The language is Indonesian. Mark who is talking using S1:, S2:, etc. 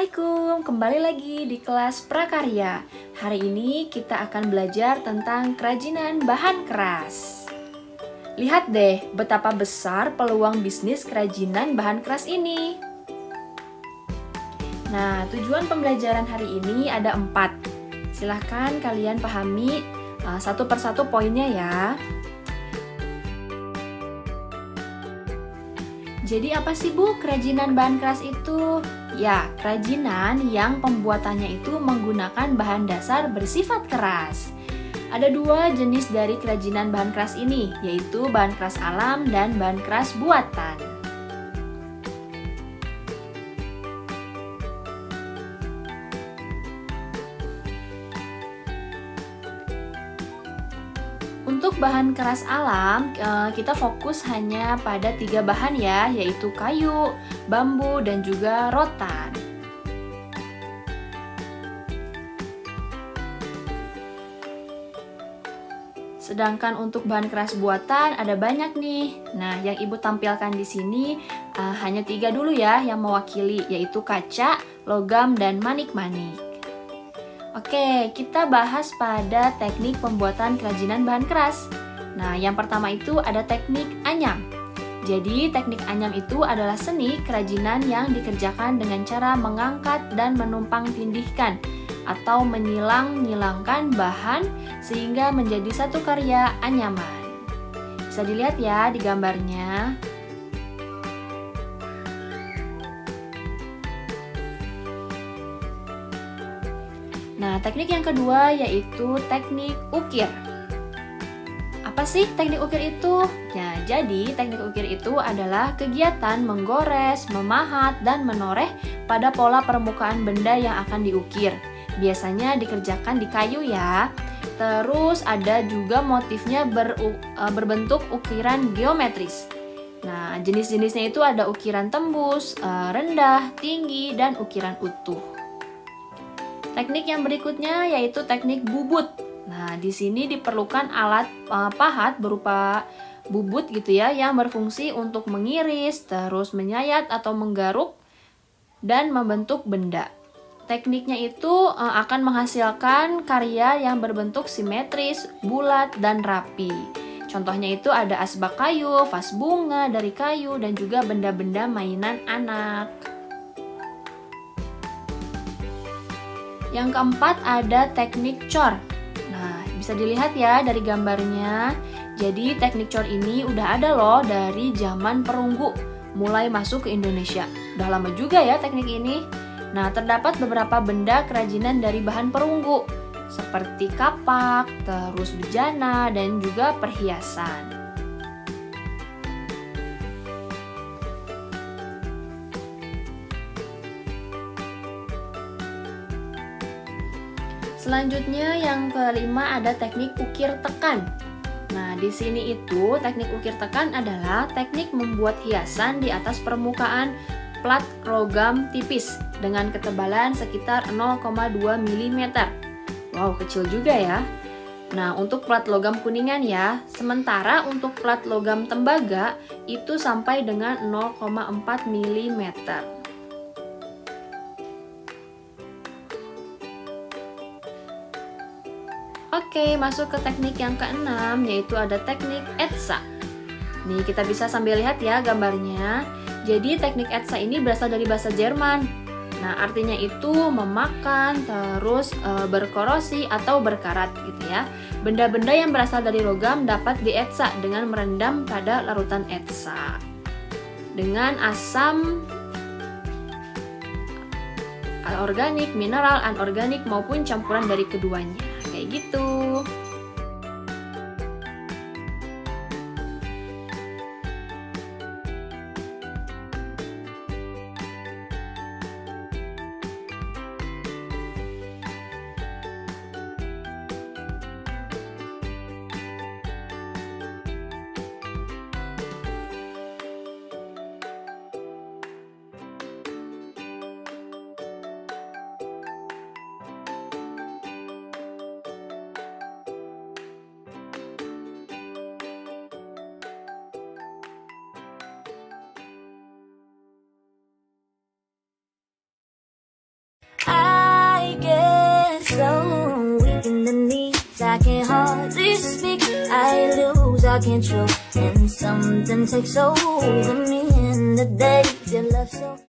S1: Assalamualaikum, kembali lagi di kelas Prakarya. Hari ini kita akan belajar tentang kerajinan bahan keras. Lihat deh betapa besar peluang bisnis kerajinan bahan keras ini. Nah, tujuan pembelajaran hari ini ada 4. Silahkan kalian pahami satu persatu poinnya ya. Jadi apa sih Bu kerajinan bahan keras itu? Ya, kerajinan yang pembuatannya itu menggunakan bahan dasar bersifat keras. Ada 2 jenis dari kerajinan bahan keras ini, yaitu bahan keras alam dan bahan keras buatan. Untuk bahan keras alam, kita fokus hanya pada 3 bahan ya, yaitu kayu, bambu, dan juga rotan. Sedangkan untuk bahan keras buatan ada banyak nih. Nah, yang Ibu tampilkan di sini hanya 3 dulu ya yang mewakili, yaitu kaca, logam, dan manik-manik. Oke, kita bahas pada teknik pembuatan kerajinan bahan keras. Nah, yang pertama itu ada teknik anyam. Jadi, teknik anyam itu adalah seni kerajinan yang dikerjakan dengan cara mengangkat dan menumpang tindihkan atau menyilang-nyilangkan bahan sehingga menjadi satu karya anyaman. Bisa dilihat ya di gambarnya. Nah, teknik yang kedua yaitu teknik ukir. Apa sih teknik ukir itu? Ya, jadi teknik ukir itu adalah kegiatan menggores, memahat, dan menoreh pada pola permukaan benda yang akan diukir. Biasanya dikerjakan di kayu ya. Terus ada juga motifnya berbentuk ukiran geometris. Nah, jenis-jenisnya itu ada ukiran tembus, rendah, tinggi, dan ukiran utuh. Teknik yang berikutnya yaitu teknik bubut. Nah, di sini diperlukan alat pahat berupa bubut gitu ya yang berfungsi untuk mengiris, terus menyayat atau menggaruk dan membentuk benda. Tekniknya itu akan menghasilkan karya yang berbentuk simetris, bulat, dan rapi. Contohnya itu ada asbak kayu, vas bunga dari kayu, dan juga benda-benda mainan anak. Yang keempat ada teknik cor. Nah, bisa dilihat ya dari gambarnya. Jadi teknik cor ini udah ada loh dari zaman perunggu mulai masuk ke Indonesia. Udah lama juga ya teknik ini. Nah, terdapat beberapa benda kerajinan dari bahan perunggu seperti kapak, terus bejana, dan juga perhiasan. Selanjutnya yang kelima ada teknik ukir tekan. Nah, di sini itu teknik ukir tekan adalah teknik membuat hiasan di atas permukaan plat logam tipis dengan ketebalan sekitar 0,2 mm. Wow, kecil juga ya. Nah, untuk plat logam kuningan ya, sementara untuk plat logam tembaga itu sampai dengan 0,4 mm. Oke, masuk ke teknik yang keenam, yaitu ada teknik etsa. Nih, kita bisa sambil lihat ya gambarnya. Jadi, teknik etsa ini berasal dari bahasa Jerman. Nah, artinya itu memakan, terus berkorosi atau berkarat gitu ya. Benda-benda yang berasal dari logam dapat dietsa dengan merendam pada larutan etsa. Dengan asam organik, mineral, anorganik maupun campuran dari keduanya. Kayak gitu.
S2: I can hardly speak. I lose all control, and something takes over me. In the days you love so